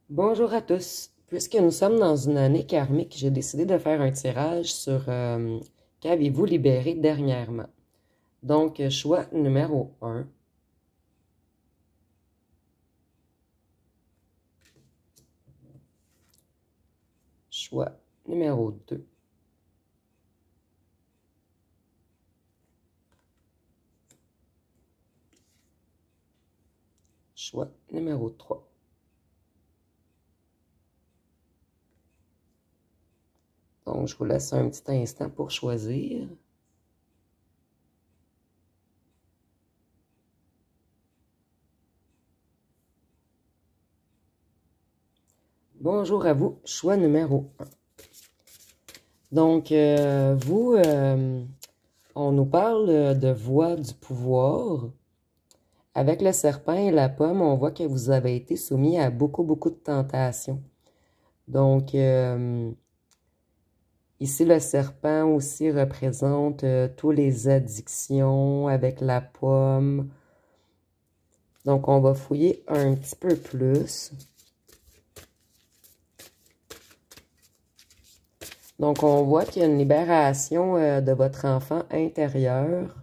Bonjour à tous. Puisque nous sommes dans une année karmique, j'ai décidé de faire un tirage sur qu'avez-vous libéré dernièrement. Donc, choix numéro 1, choix numéro 2, choix numéro 3. Donc, je vous laisse un petit instant pour choisir. Bonjour à vous, choix numéro 1. Donc, on nous parle de voie du pouvoir. Avec le serpent et la pomme, on voit que vous avez été soumis à beaucoup de tentations. Donc, ici, le serpent aussi représente tous les addictions avec la pomme. Donc, on va fouiller un petit peu plus. Donc, on voit qu'il y a une libération de votre enfant intérieur.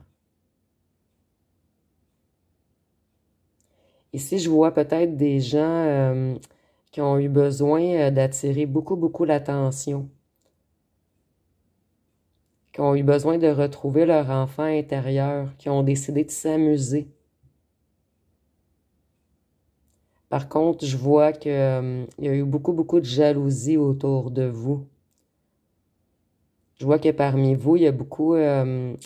Ici, je vois peut-être des gens qui ont eu besoin d'attirer beaucoup l'attention, qui ont eu besoin de retrouver leur enfant intérieur, qui ont décidé de s'amuser. Par contre, je vois qu'il y a eu beaucoup de jalousie autour de vous. Je vois que parmi vous, il y a beaucoup de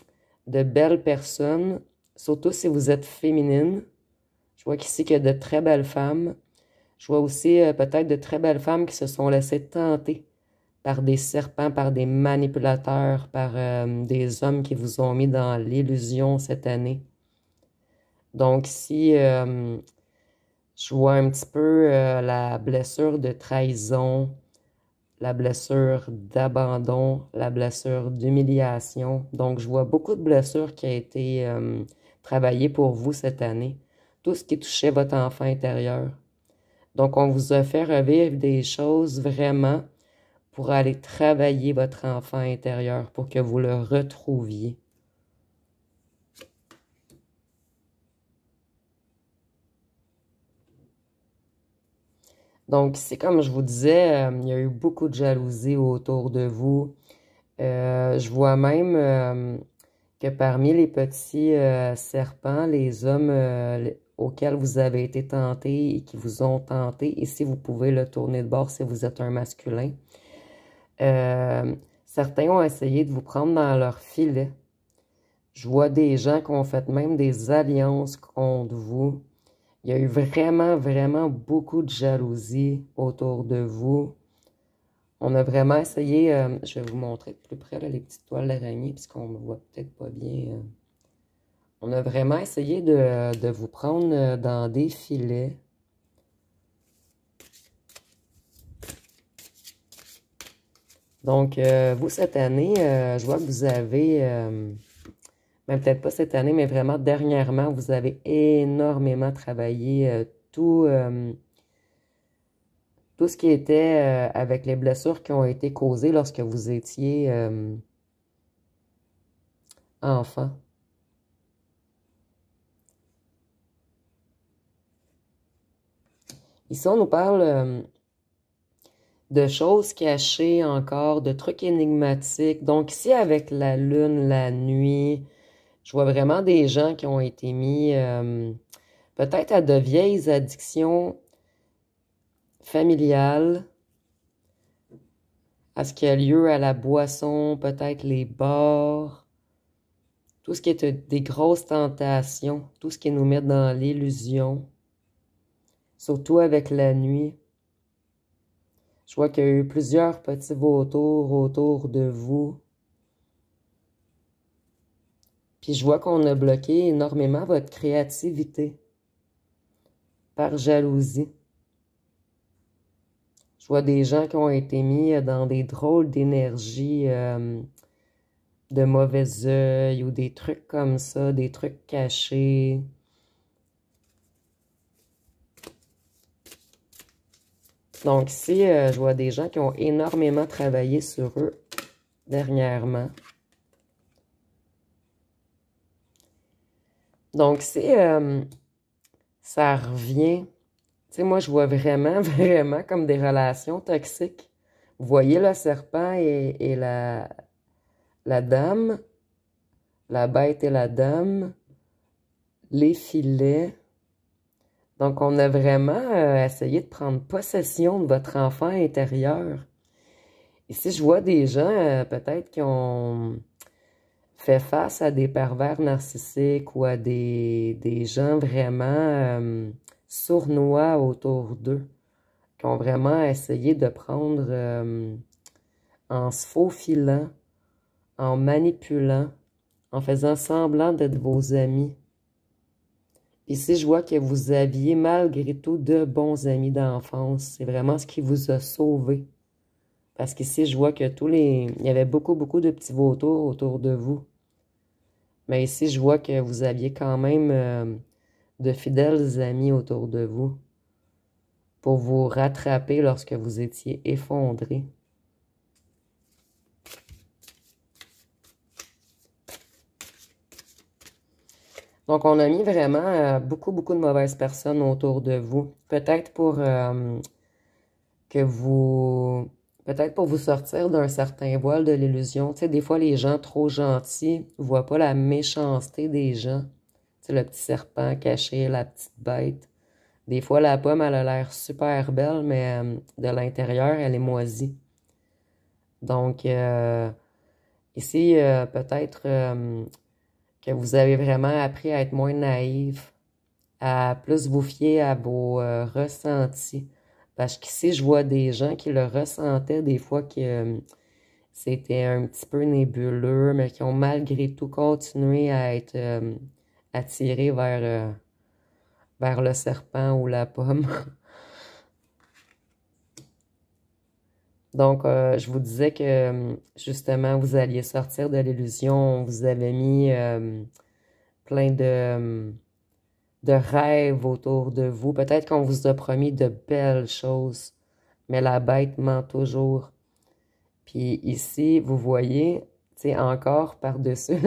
belles personnes, surtout si vous êtes féminine. Je vois qu'ici qu'il y a de très belles femmes. Je vois aussi peut-être de très belles femmes qui se sont laissées tenter par des serpents, par des manipulateurs, par des hommes qui vous ont mis dans l'illusion cette année. Donc, si je vois un petit peu la blessure de trahison, la blessure d'abandon, la blessure d'humiliation. Donc, je vois beaucoup de blessures qui ont été travaillées pour vous cette année. Tout ce qui touchait votre enfant intérieur. Donc, on vous a fait revivre des choses vraiment pour aller travailler votre enfant intérieur, pour que vous le retrouviez. Donc, c'est comme je vous disais, il y a eu beaucoup de jalousie autour de vous. Je vois même que parmi les petits serpents, les hommes auxquels vous avez été tentés et qui vous ont tenté, ici vous pouvez le tourner de bord si vous êtes un masculin, certains ont essayé de vous prendre dans leur filet. Je vois des gens qui ont fait même des alliances contre vous. Il y a eu vraiment beaucoup de jalousie autour de vous. On a vraiment essayé, je vais vous montrer de plus près là, les petites toiles d'araignée, puisqu'on ne me voit peut-être pas bien. On a vraiment essayé de vous prendre dans des filets. Donc, vous, cette année, je vois que vous avez, même peut-être pas cette année, mais vraiment dernièrement, vous avez énormément travaillé tout ce qui était avec les blessures qui ont été causées lorsque vous étiez enfant. Ici, on nous parle de choses cachées encore, de trucs énigmatiques. Donc ici, avec la lune, la nuit, je vois vraiment des gens qui ont été mis peut-être à de vieilles addictions familiales, à ce qui a lieu à la boisson, peut-être les bars, tout ce qui est des grosses tentations, tout ce qui nous met dans l'illusion, surtout avec la nuit. Je vois qu'il y a eu plusieurs petits vautours autour de vous. Puis je vois qu'on a bloqué énormément votre créativité par jalousie. Je vois des gens qui ont été mis dans des drôles d'énergie de mauvais œil ou des trucs comme ça, des trucs cachés. Donc ici, je vois des gens qui ont énormément travaillé sur eux dernièrement. Donc ici, ça revient. Tu sais, moi, je vois vraiment, vraiment comme des relations toxiques. Vous voyez le serpent et la dame, la bête et la dame, les filets. Donc, on a vraiment essayé de prendre possession de votre enfant intérieur. Ici, je vois des gens, peut-être, qui ont fait face à des pervers narcissiques ou à des gens vraiment sournois autour d'eux, qui ont vraiment essayé de prendre en se faufilant, en manipulant, en faisant semblant d'être vos amis. Ici, je vois que vous aviez malgré tout de bons amis d'enfance. C'est vraiment ce qui vous a sauvé. Parce qu'ici, je vois que il y avait beaucoup, beaucoup de petits vautours autour de vous. Mais ici, je vois que vous aviez quand même de fidèles amis autour de vous pour vous rattraper lorsque vous étiez effondré. Donc, on a mis vraiment beaucoup, beaucoup de mauvaises personnes autour de vous. Peut-être pour que vous... Peut-être pour vous sortir d'un certain voile de l'illusion. Tu sais, des fois, les gens trop gentils ne voient pas la méchanceté des gens. Tu sais, le petit serpent caché, la petite bête. Des fois, la pomme, elle a l'air super belle, mais de l'intérieur, elle est moisie. Donc, ici, peut-être que vous avez vraiment appris à être moins naïf, à plus vous fier à vos ressentis. Parce qu'ici, je vois des gens qui le ressentaient des fois que c'était un petit peu nébuleux, mais qui ont malgré tout continué à être attirés vers le serpent ou la pomme. Donc, je vous disais que justement, vous alliez sortir de l'illusion. On vous avait mis plein de rêves autour de vous. Peut-être qu'on vous a promis de belles choses, mais la bête ment toujours. Puis ici, vous voyez, tu sais, encore par-dessus,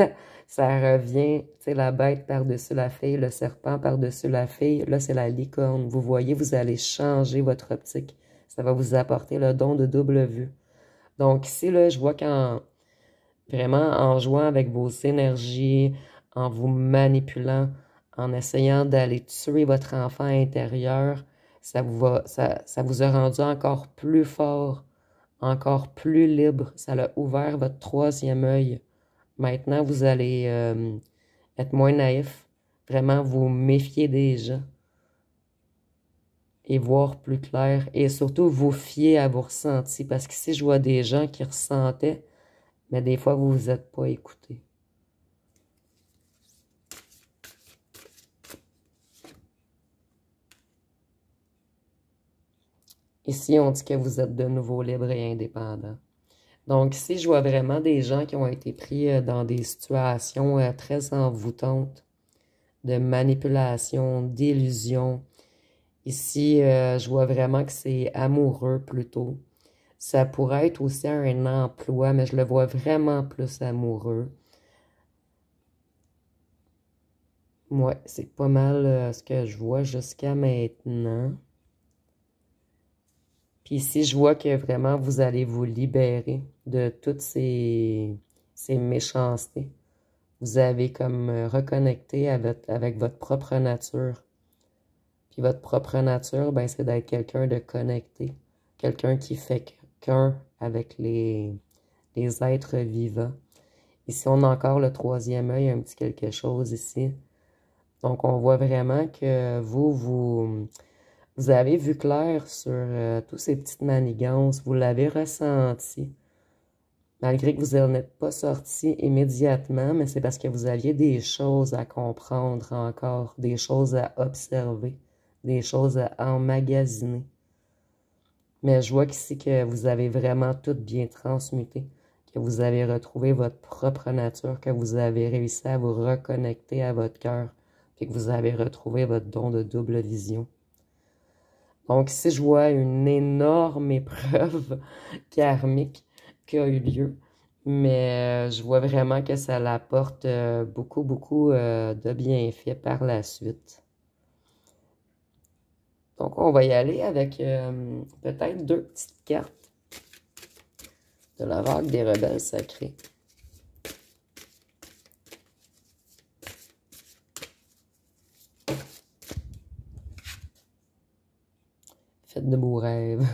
ça revient, tu sais, la bête par-dessus la fille, le serpent par-dessus la fille. Là, c'est la licorne. Vous voyez, vous allez changer votre optique. Ça va vous apporter le don de double vue. Donc ici, là, je vois vraiment en jouant avec vos énergies, en vous manipulant, en essayant d'aller tuer votre enfant intérieur, ça vous a rendu encore plus fort, encore plus libre. Ça a ouvert votre troisième œil. Maintenant, vous allez être moins naïf, vraiment vous méfier des gens et voir plus clair et surtout vous fier à vos ressentis parce qu'ici, je vois des gens qui ressentaient, mais des fois, vous ne vous êtes pas écoutés. Ici, on dit que vous êtes de nouveau libre et indépendant. Donc ici, je vois vraiment des gens qui ont été pris dans des situations très envoûtantes, de manipulation, d'illusion. Ici, je vois vraiment que c'est amoureux plutôt. Ça pourrait être aussi un emploi, mais je le vois vraiment plus amoureux. Ouais, c'est pas mal ce que je vois jusqu'à maintenant. Puis ici, je vois que vraiment vous allez vous libérer de toutes ces méchancetés. Vous avez comme reconnecté avec votre propre nature. Puis votre propre nature, ben, c'est d'être quelqu'un de connecté. Quelqu'un qui fait qu'un avec les êtres vivants. Ici, on a encore le troisième œil, un petit quelque chose ici. Donc, on voit vraiment que vous avez vu clair sur toutes ces petites manigances. Vous l'avez ressenti. Malgré que vous n'en êtes pas sorti immédiatement, mais c'est parce que vous aviez des choses à comprendre encore, des choses à observer, des choses à emmagasiner. Mais je vois qu'ici que vous avez vraiment tout bien transmuté, que vous avez retrouvé votre propre nature, que vous avez réussi à vous reconnecter à votre cœur, puis que vous avez retrouvé votre don de double vision. Donc ici, je vois une énorme épreuve karmique qui a eu lieu, mais je vois vraiment que ça l'apporte beaucoup, beaucoup de bienfaits par la suite. Donc, on va y aller avec peut-être 2 petites cartes de la vague des rebelles sacrés. Faites de beaux rêves.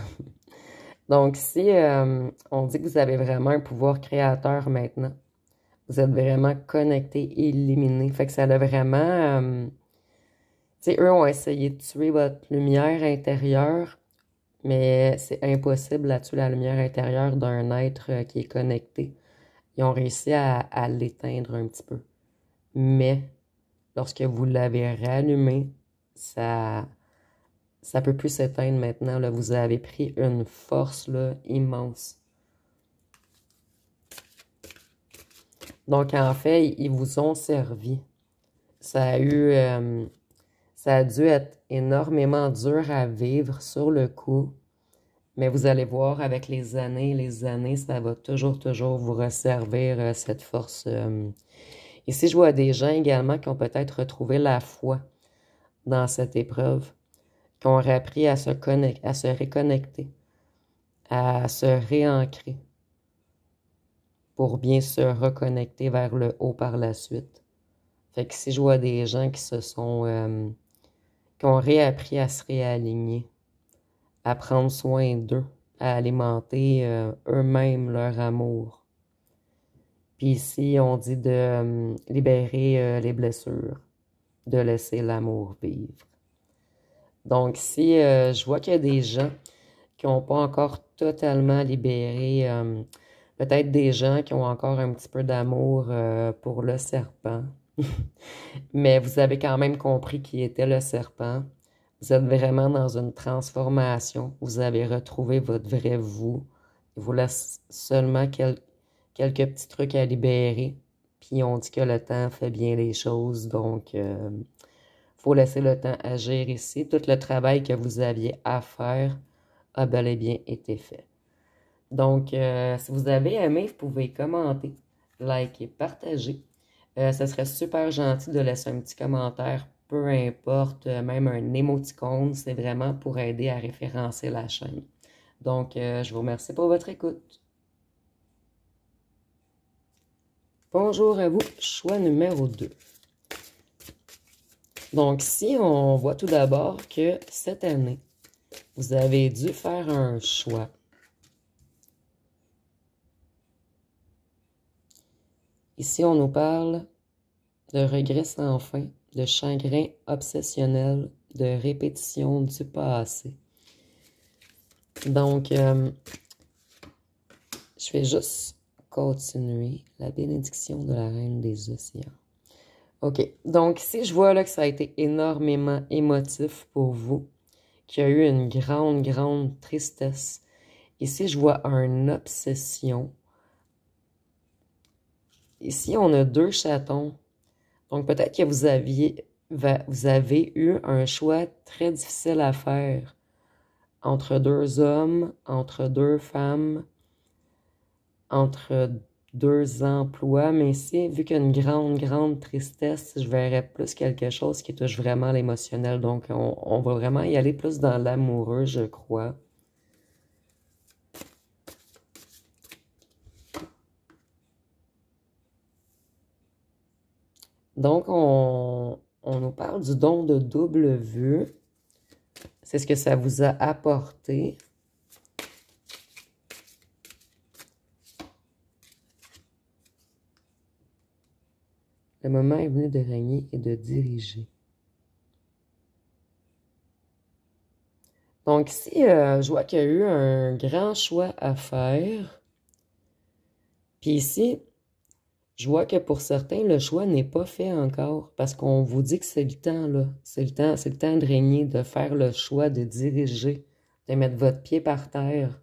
Donc, si on dit que vous avez vraiment un pouvoir créateur maintenant, vous êtes vraiment connecté et illuminé. Fait que ça a vraiment... tu sais, eux ont essayé de tuer votre lumière intérieure, mais c'est impossible de tuer la lumière intérieure d'un être qui est connecté. Ils ont réussi à l'éteindre un petit peu. Mais lorsque vous l'avez rallumé, ça peut plus s'éteindre maintenant. Là. Vous avez pris une force là, immense. Donc, en fait, ils vous ont servi. Ça a dû être énormément dur à vivre sur le coup. Mais vous allez voir, avec les années, ça va toujours vous resservir cette force. Ici, je vois des gens également qui ont peut-être retrouvé la foi dans cette épreuve, qui ont appris à se reconnecter, à se réancrer pour bien se reconnecter vers le haut par la suite. Fait que si je vois des gens qui qui ont réappris à se réaligner, à prendre soin d'eux, à alimenter eux-mêmes leur amour. Puis ici, on dit de libérer les blessures, de laisser l'amour vivre. Donc ici, je vois qu'il y a des gens qui n'ont pas encore totalement libéré, peut-être des gens qui ont encore un petit peu d'amour pour le serpent. Mais vous avez quand même compris qui était le serpent. Vous êtes vraiment dans une transformation. Vous avez retrouvé votre vrai vous. Il vous laisse seulement quelques petits trucs à libérer. Puis on dit que le temps fait bien les choses. Donc, faut laisser le temps agir ici. Tout le travail que vous aviez à faire a bel et bien été fait. Donc, si vous avez aimé, vous pouvez commenter, liker, partager. Ça serait super gentil de laisser un petit commentaire, peu importe, même un émoticône, c'est vraiment pour aider à référencer la chaîne. Donc, je vous remercie pour votre écoute. Bonjour à vous, choix numéro 2. Donc, si on voit tout d'abord que cette année, vous avez dû faire un choix. Ici, on nous parle de regrets sans fin, de chagrin obsessionnel, de répétition du passé. Donc, je vais juste continuer. La bénédiction de la Reine des Océans. OK. Donc, ici, je vois là que ça a été énormément émotif pour vous, qu'il y a eu une grande tristesse. Ici, je vois une obsession. Ici, on a 2 chatons. Donc, peut-être que vous avez eu un choix très difficile à faire entre 2 hommes, entre 2 femmes, entre 2 emplois. Mais ici, vu qu'il y a une grande tristesse, je verrais plus quelque chose qui touche vraiment l'émotionnel. Donc, on va vraiment y aller plus dans l'amoureux, je crois. Donc, on nous parle du don de double vue. C'est ce que ça vous a apporté. Le moment est venu de régner et de diriger. Donc ici, je vois qu'il y a eu un grand choix à faire. Puis ici, je vois que pour certains, le choix n'est pas fait encore. Parce qu'on vous dit que c'est le temps, là. C'est le temps de régner, de faire le choix, de diriger, de mettre votre pied par terre.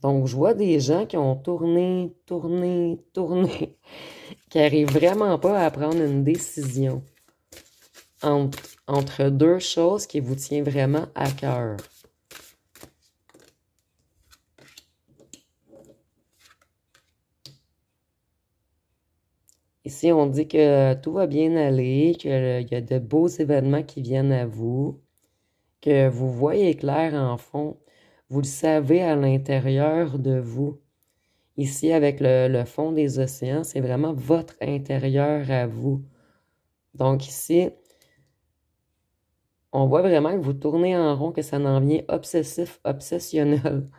Donc, je vois des gens qui ont tourné, qui n'arrivent vraiment pas à prendre une décision entre entre deux choses qui vous tiennent vraiment à cœur. Ici, on dit que tout va bien aller, qu'il y a de beaux événements qui viennent à vous, que vous voyez clair en fond. Vous le savez à l'intérieur de vous. Ici, avec le fond des océans, c'est vraiment votre intérieur à vous. Donc ici, on voit vraiment que vous tournez en rond, que ça en vient obsessif, obsessionnel.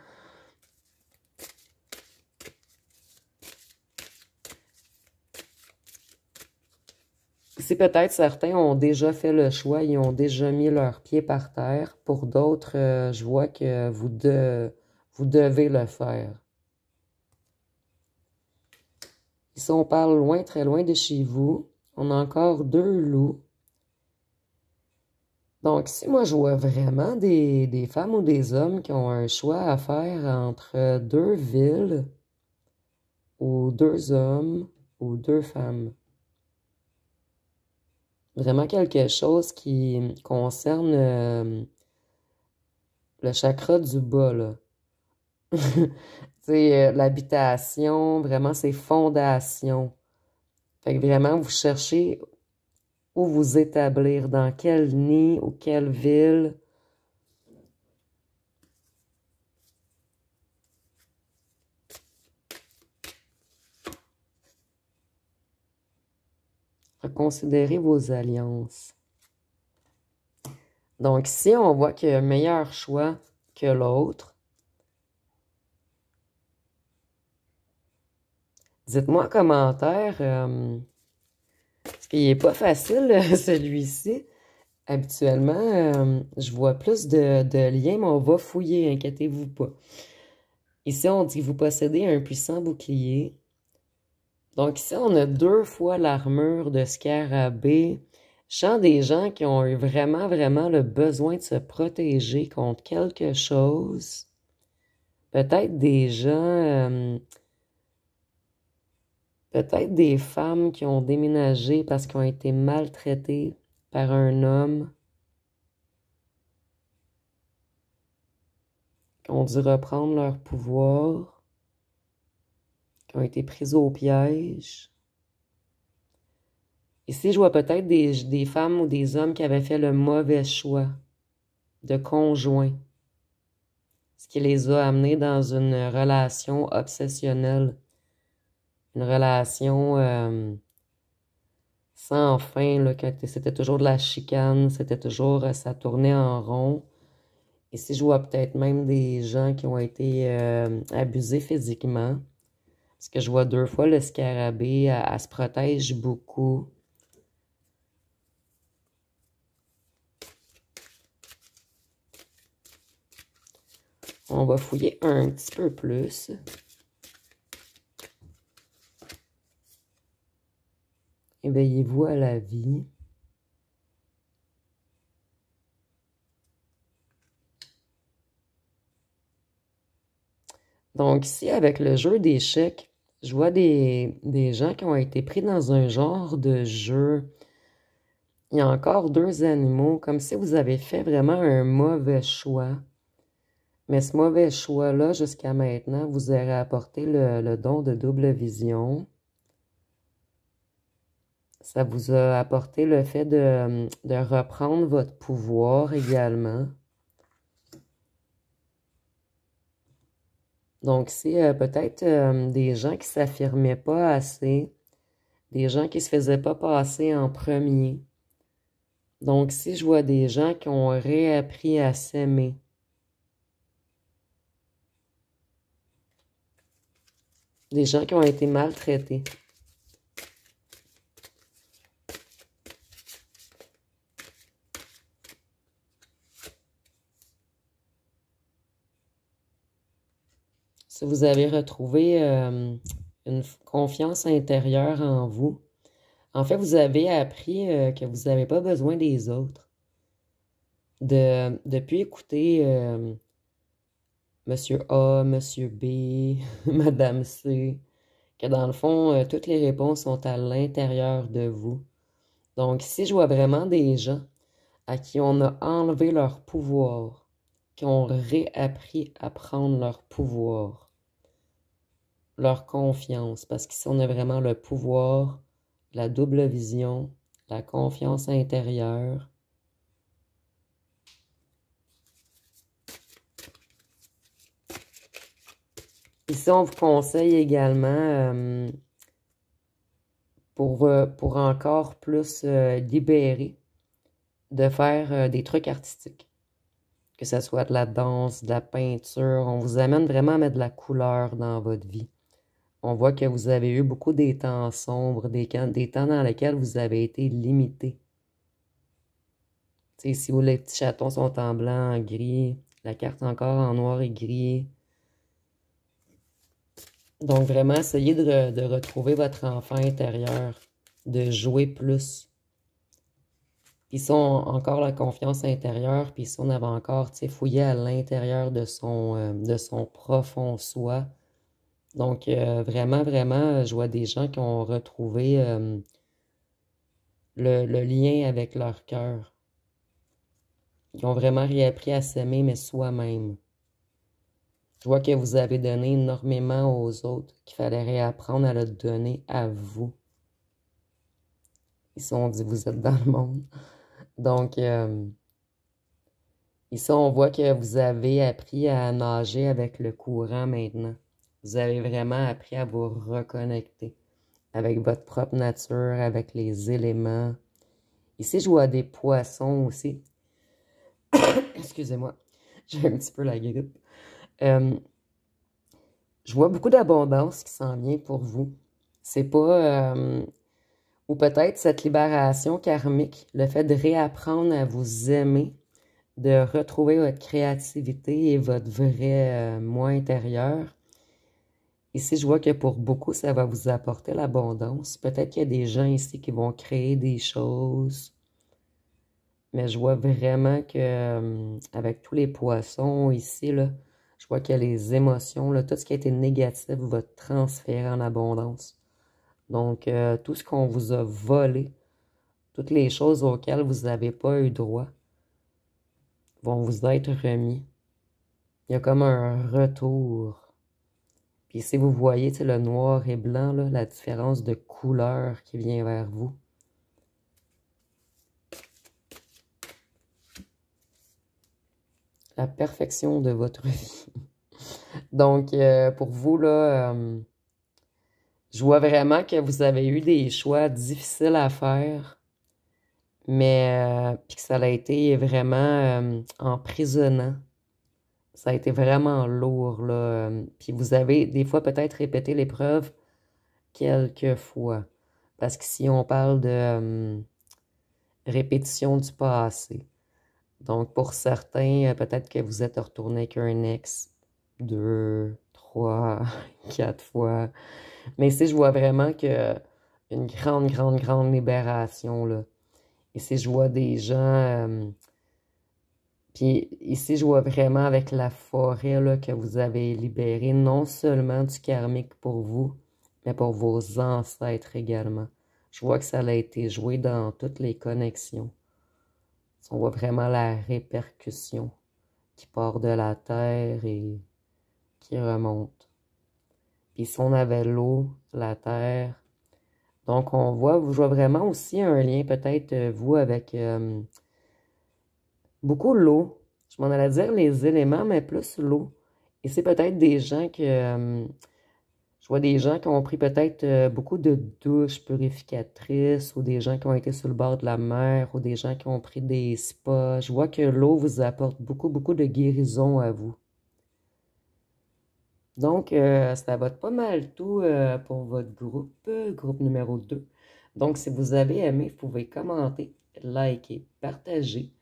Ici, peut-être certains ont déjà fait le choix, ils ont déjà mis leurs pieds par terre. Pour d'autres, je vois que vous devez le faire. Ici, on parle loin, très loin de chez vous. On a encore deux loups. Donc, si moi, je vois vraiment des femmes ou des hommes qui ont un choix à faire entre deux villes, ou deux hommes, ou deux femmes. Vraiment quelque chose qui concerne le chakra du bas, là. C'est l'habitation, vraiment ses fondations. Fait que vraiment, vous cherchez où vous établir, dans quel nid ou quelle ville. Reconsidérez vos alliances. Donc ici, on voit qu'il y a un meilleur choix que l'autre. Dites-moi en commentaire, parce qu'il n'est pas facile, celui-ci. Habituellement, je vois plus de liens, mais on va fouiller, inquiétez-vous pas. Ici, on dit que vous possédez un puissant bouclier. Donc ici, on a deux fois l'armure de scarabée. Je sens des gens qui ont eu vraiment, vraiment le besoin de se protéger contre quelque chose. Peut-être des gens, peut-être des femmes qui ont déménagé parce qu'ils ont été maltraitées par un homme, qui ont dû reprendre leur pouvoir, qui ont été prises au piège. Ici, je vois peut-être des femmes ou des hommes qui avaient fait le mauvais choix de conjoint, ce qui les a amenés dans une relation obsessionnelle, une relation sans fin, là, que c'était toujours de la chicane, c'était toujours, ça tournait en rond. Ici, je vois peut-être même des gens qui ont été abusés physiquement, parce que je vois deux fois le scarabée, elle se protège beaucoup. On va fouiller un petit peu plus. Éveillez-vous à la vie. Donc ici, avec le jeu d'échecs, je vois des gens qui ont été pris dans un genre de jeu. Il y a encore deux animaux, comme si vous avez fait vraiment un mauvais choix. Mais ce mauvais choix-là, jusqu'à maintenant, vous aurait apporté le don de double vision. Ça vous a apporté le fait de reprendre votre pouvoir également. Donc, c'est peut-être des gens qui ne s'affirmaient pas assez, des gens qui ne se faisaient pas passer en premier. Donc, si je vois des gens qui ont réappris à s'aimer, des gens qui ont été maltraités. Si vous avez retrouvé une confiance intérieure en vous, en fait, vous avez appris que vous n'avez pas besoin des autres. De plus écouter Monsieur A, Monsieur B, Madame C, que dans le fond, toutes les réponses sont à l'intérieur de vous. Donc, si je vois vraiment des gens à qui on a enlevé leur pouvoir, qui ont réappris à prendre leur pouvoir, leur confiance, parce qu'ici on a vraiment le pouvoir, la double vision, la confiance intérieure. Ici, on vous conseille également, pour encore plus libérer, de faire des trucs artistiques. Que ce soit de la danse, de la peinture. On vous amène vraiment à mettre de la couleur dans votre vie. On voit que vous avez eu beaucoup des temps sombres, des temps dans lesquels vous avez été limité. Tu sais, si les petits chatons sont en blanc, en gris, la carte encore en noir et gris. Donc vraiment, essayez de retrouver votre enfant intérieur, de jouer plus. Puis ça, encore la confiance intérieure, puis ça, on avait encore, tu sais, fouillé à l'intérieur de son profond soi. Donc, vraiment, vraiment, je vois des gens qui ont retrouvé le lien avec leur cœur. Ils ont vraiment réappris à s'aimer, mais soi-même. Je vois que vous avez donné énormément aux autres, qu'il fallait réapprendre à le donner à vous. Ici, on dit vous êtes dans le monde. Donc, ici, on voit que vous avez appris à nager avec le courant maintenant. Vous avez vraiment appris à vous reconnecter avec votre propre nature, avec les éléments. Ici, je vois des poissons aussi. Excusez-moi, j'ai un petit peu la grippe. Je vois beaucoup d'abondance qui s'en vient pour vous. C'est pas... ou peut-être cette libération karmique, le fait de réapprendre à vous aimer, de retrouver votre créativité et votre vrai moi intérieur. Ici, je vois que pour beaucoup, ça va vous apporter l'abondance. Peut-être qu'il y a des gens ici qui vont créer des choses. Mais je vois vraiment que avec tous les poissons ici, là, je vois que les émotions, là, tout ce qui a été négatif va transférer en abondance. Donc, tout ce qu'on vous a volé, toutes les choses auxquelles vous n'avez pas eu droit, vont vous être remis. Il y a comme un retour. Puis si vous voyez le noir et blanc, là, la différence de couleur qui vient vers vous. La perfection de votre vie. Donc, pour vous, là, je vois vraiment que vous avez eu des choix difficiles à faire, mais puis que ça a été vraiment emprisonnant. Ça a été vraiment lourd, là. Puis vous avez des fois peut-être répété l'épreuve quelques fois. Parce qu'ici, on parle de répétition du passé. Donc, pour certains, peut-être que vous êtes retourné avec un ex 2, 3, 4 fois. Mais ici, je vois vraiment que une grande, grande, grande libération, là. Ici, je vois des gens... puis ici, je vois vraiment avec la forêt là, que vous avez libéré non seulement du karmique pour vous, mais pour vos ancêtres également. Je vois que ça a été joué dans toutes les connexions. On voit vraiment la répercussion qui part de la terre et qui remonte. Puis si on avait l'eau, la terre, donc on voit, je vois vraiment aussi un lien peut-être, vous, avec beaucoup l'eau. Je m'en allais dire les éléments, mais plus l'eau. Et c'est peut-être des gens que... je vois des gens qui ont pris peut-être beaucoup de douches purificatrices ou des gens qui ont été sur le bord de la mer ou des gens qui ont pris des spas. Je vois que l'eau vous apporte beaucoup, beaucoup de guérison à vous. Donc, ça va être pas mal tout pour votre groupe numéro 2. Donc, si vous avez aimé, vous pouvez commenter, liker, partager.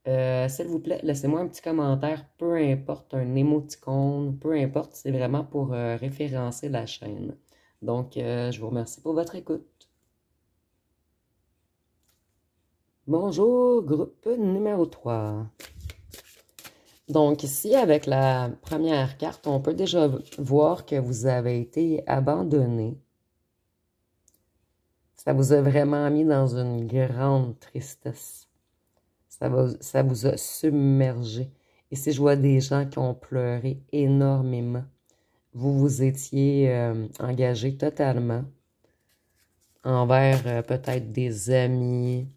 S'il vous plaît, laissez-moi un petit commentaire, peu importe, un émoticône, peu importe, c'est vraiment pour référencer la chaîne. Donc, je vous remercie pour votre écoute. Bonjour, groupe numéro 3. Donc ici, avec la première carte, on peut déjà voir que vous avez été abandonné. Ça vous a vraiment mis dans une grande tristesse. Ça vous a submergé. Ici, je vois des gens qui ont pleuré énormément. Vous vous étiez engagé totalement envers peut-être des amis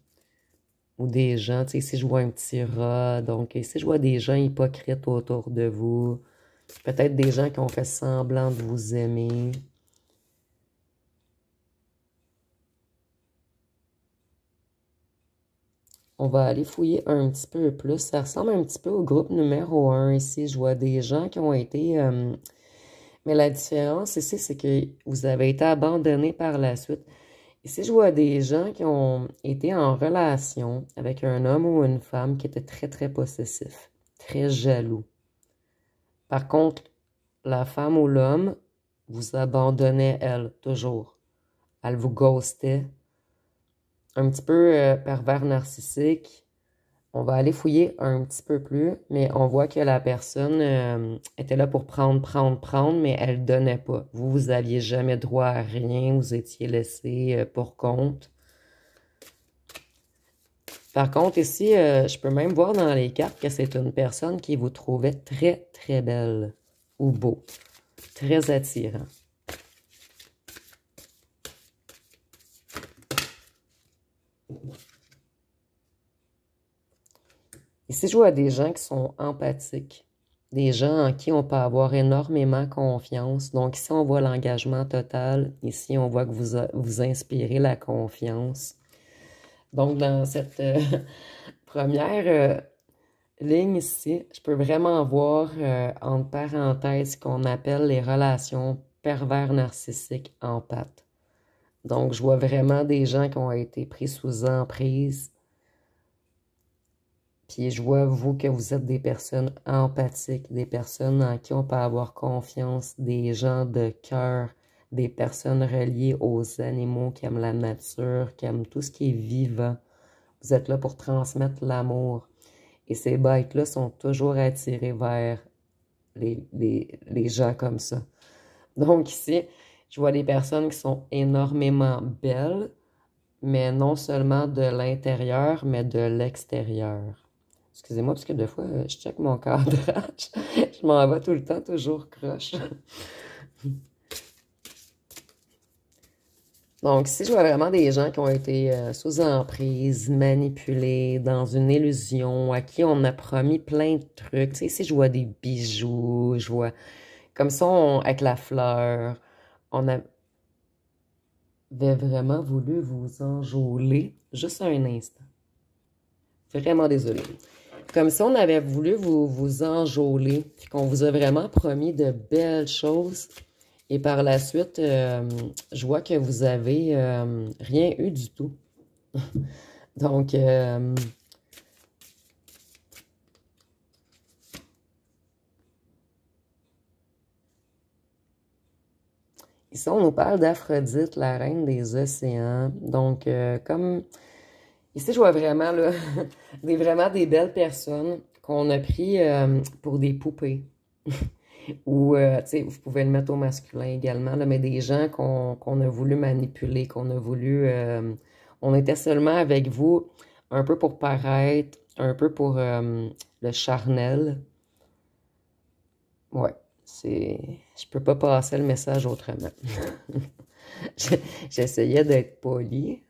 ou des gens. Tu sais, ici, je vois un petit rat. Donc, ici, je vois des gens hypocrites autour de vous. Peut-être des gens qui ont fait semblant de vous aimer. On va aller fouiller un petit peu plus. Ça ressemble un petit peu au groupe numéro 1 ici. Je vois des gens qui ont été... mais la différence ici, c'est que vous avez été abandonné par la suite. Ici, je vois des gens qui ont été en relation avec un homme ou une femme qui était très, très possessif, très jaloux. Par contre, la femme ou l'homme vous abandonnait, elle, toujours. Elle vous ghostait. Un petit peu pervers narcissique. On va aller fouiller un petit peu plus, mais on voit que la personne était là pour prendre, mais elle donnait pas. Vous aviez jamais droit à rien, vous étiez laissé pour compte. Par contre, ici, je peux même voir dans les cartes que c'est une personne qui vous trouvait très, très belle ou beau, très attirant. Ici, je vois des gens qui sont empathiques, des gens en qui on peut avoir énormément confiance. Donc ici, on voit l'engagement total. Ici, on voit que vous inspirez la confiance. Donc, dans cette première ligne ici, je peux vraiment voir entre parenthèses ce qu'on appelle les relations pervers narcissiques empathes. Donc, je vois vraiment des gens qui ont été pris sous emprise. Puis je vois, vous, que vous êtes des personnes empathiques, des personnes en qui on peut avoir confiance, des gens de cœur, des personnes reliées aux animaux qui aiment la nature, qui aiment tout ce qui est vivant. Vous êtes là pour transmettre l'amour. Et ces bêtes-là sont toujours attirées vers les gens comme ça. Donc ici, je vois des personnes qui sont énormément belles, mais non seulement de l'intérieur, mais de l'extérieur. Excusez-moi, parce que des fois, je check mon cadrage. Je m'en vais tout le temps, toujours croche. Donc, ici, je vois vraiment des gens qui ont été sous emprise, manipulés, dans une illusion, à qui on a promis plein de trucs. Tu sais, ici, je vois des bijoux, je vois... Comme ça, avec la fleur, on avait vraiment voulu vous enjôler. Juste un instant. Vraiment désolée. Comme si on avait voulu vous enjôler, puis qu'on vous a vraiment promis de belles choses. Et par la suite, je vois que vous avez rien eu du tout. Donc, ici, on nous parle d'Aphrodite, la reine des océans. Donc, comme... Ici, je vois vraiment, là, vraiment des belles personnes qu'on a pris pour des poupées. Ou, tu sais, vous pouvez le mettre au masculin également, là, mais des gens qu'on a voulu manipuler, qu'on a voulu... on était seulement avec vous un peu pour paraître, un peu pour le charnel. Ouais, c'est... Je peux pas passer le message autrement. J'essayais d'être poli.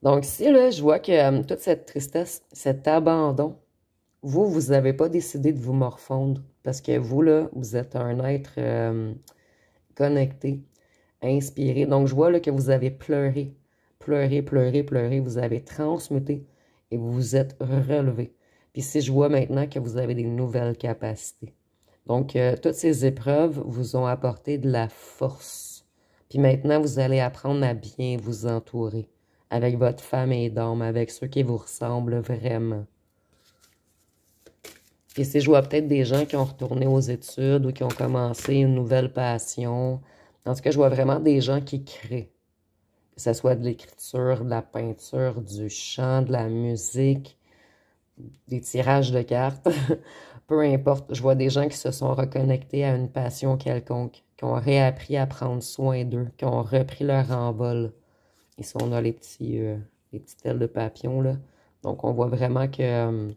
Donc ici, là, je vois que toute cette tristesse, cet abandon, vous n'avez pas décidé de vous morfondre parce que vous, là, vous êtes un être connecté, inspiré. Donc, je vois là, que vous avez pleuré, pleuré, pleuré, pleuré. Vous avez transmuté et vous vous êtes relevé. Puis si je vois maintenant que vous avez des nouvelles capacités. Donc, toutes ces épreuves vous ont apporté de la force. Puis maintenant, vous allez apprendre à bien vous entourer avec votre famille d'âme, avec ceux qui vous ressemblent vraiment. Et si je vois peut-être des gens qui ont retourné aux études ou qui ont commencé une nouvelle passion. En tout cas, je vois vraiment des gens qui créent. Que ce soit de l'écriture, de la peinture, du chant, de la musique, des tirages de cartes. Peu importe, je vois des gens qui se sont reconnectés à une passion quelconque, qui ont réappris à prendre soin d'eux, qui ont repris leur envol. Ici, on a les les petites ailes de papillon, là. Donc, on voit vraiment que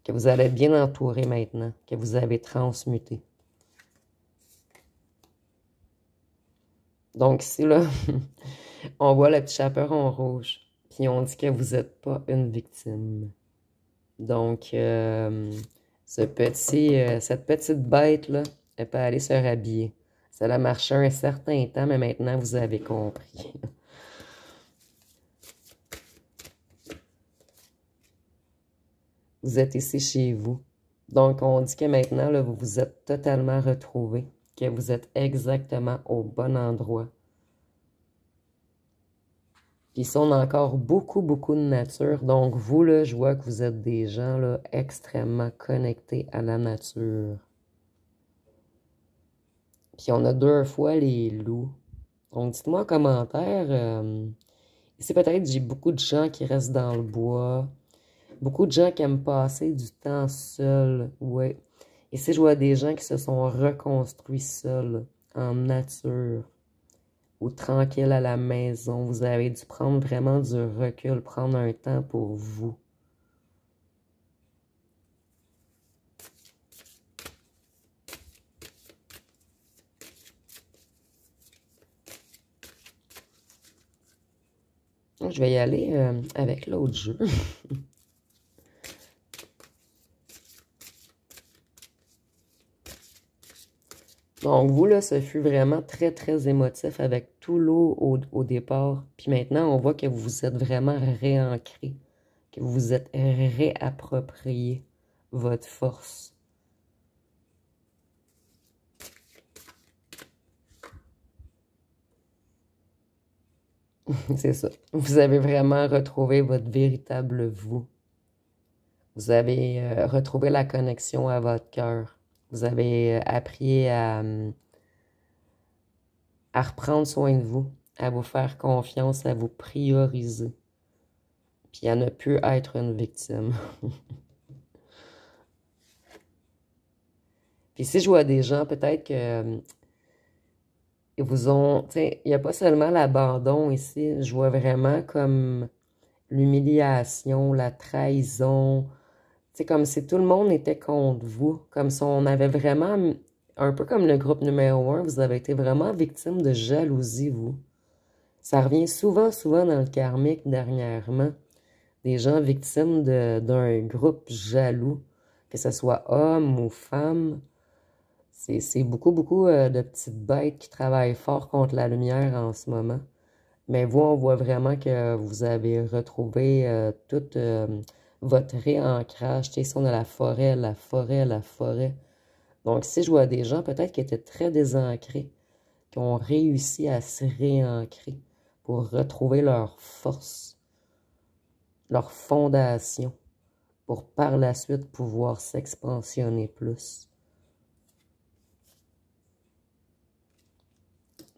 vous allez être bien entouré maintenant, que vous avez transmuté. Donc, ici, là, on voit le petit chaperon rouge. Puis, on dit que vous n'êtes pas une victime. Donc, cette petite bête-là, elle peut aller se rhabiller. Ça a marché un certain temps, mais maintenant, vous avez compris. Vous êtes ici chez vous. Donc, on dit que maintenant, là, vous vous êtes totalement retrouvés, que vous êtes exactement au bon endroit. Puis ici, on a encore beaucoup, beaucoup de nature. Donc, vous, là, je vois que vous êtes des gens, là, extrêmement connectés à la nature. Puis on a 2 fois les loups. Donc, dites-moi en commentaire. Ici, peut-être, j'ai beaucoup de gens qui restent dans le bois. Beaucoup de gens qui aiment passer du temps seuls. Ouais. Ici, je vois des gens qui se sont reconstruits seuls, en nature, ou tranquilles à la maison. Vous avez dû prendre vraiment du recul, prendre un temps pour vous. Je vais y aller avec l'autre jeu. Donc, vous, là, ce fut vraiment très, très émotif avec tout l'eau au départ. Puis maintenant, on voit que vous vous êtes vraiment réancré, que vous vous êtes réapproprié votre force. C'est ça. Vous avez vraiment retrouvé votre véritable vous. Vous avez retrouvé la connexion à votre cœur. Vous avez appris à reprendre soin de vous, à vous faire confiance, à vous prioriser, puis à ne plus être une victime. Puis si je vois des gens, peut-être que ils vous ont... Tu sais, il n'y a pas seulement l'abandon ici, je vois vraiment comme l'humiliation, la trahison. C'est comme si tout le monde était contre vous, comme si on avait vraiment, un peu comme le groupe numéro 1, vous avez été vraiment victime de jalousie, vous. Ça revient souvent, souvent dans le karmique dernièrement. Des gens victimes d'un groupe jaloux, que ce soit homme ou femme. C'est beaucoup, beaucoup de petites bêtes qui travaillent fort contre la lumière en ce moment. Mais vous, on voit vraiment que vous avez retrouvé tout votre réancrage. Tu sais, ici, on a la forêt, la forêt, la forêt. Donc, si je vois des gens peut-être qui étaient très désancrés, qui ont réussi à se réancrer pour retrouver leur force, leur fondation, pour par la suite pouvoir s'expansionner plus.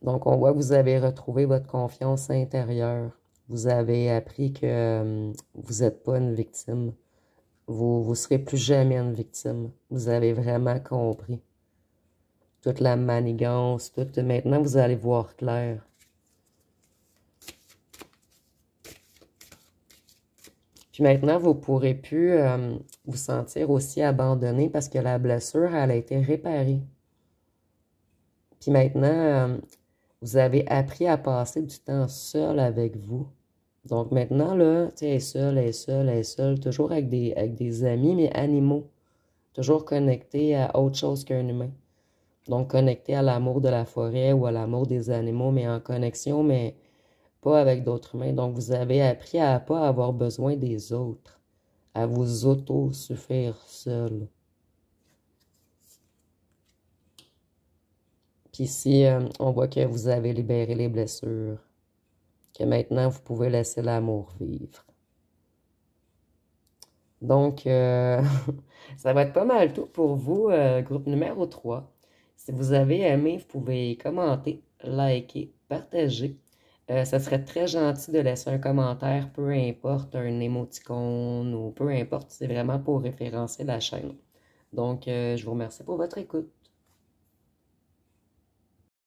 Donc, on voit que vous avez retrouvé votre confiance intérieure. Vous avez appris que vous n'êtes pas une victime. Vous ne serez plus jamais une victime. Vous avez vraiment compris. Toute la manigance, maintenant, vous allez voir clair. Puis maintenant, vous ne pourrez plus vous sentir aussi abandonné parce que la blessure, elle a été réparée. Puis maintenant, vous avez appris à passer du temps seul avec vous. Donc maintenant, là, tu sais, elle est seule, toujours avec des amis, mais animaux. Toujours connecté à autre chose qu'un humain. Donc connecté à l'amour de la forêt ou à l'amour des animaux, mais en connexion, mais pas avec d'autres humains. Donc vous avez appris à ne pas avoir besoin des autres, à vous auto-suffire seul. Puis ici, on voit que vous avez libéré les blessures, que maintenant vous pouvez laisser l'amour vivre. Donc, ça va être pas mal tout pour vous, groupe numéro 3. Si vous avez aimé, vous pouvez commenter, liker, partager. Ça serait très gentil de laisser un commentaire, peu importe, un émoticône ou peu importe, c'est vraiment pour référencer la chaîne. Donc, je vous remercie pour votre écoute.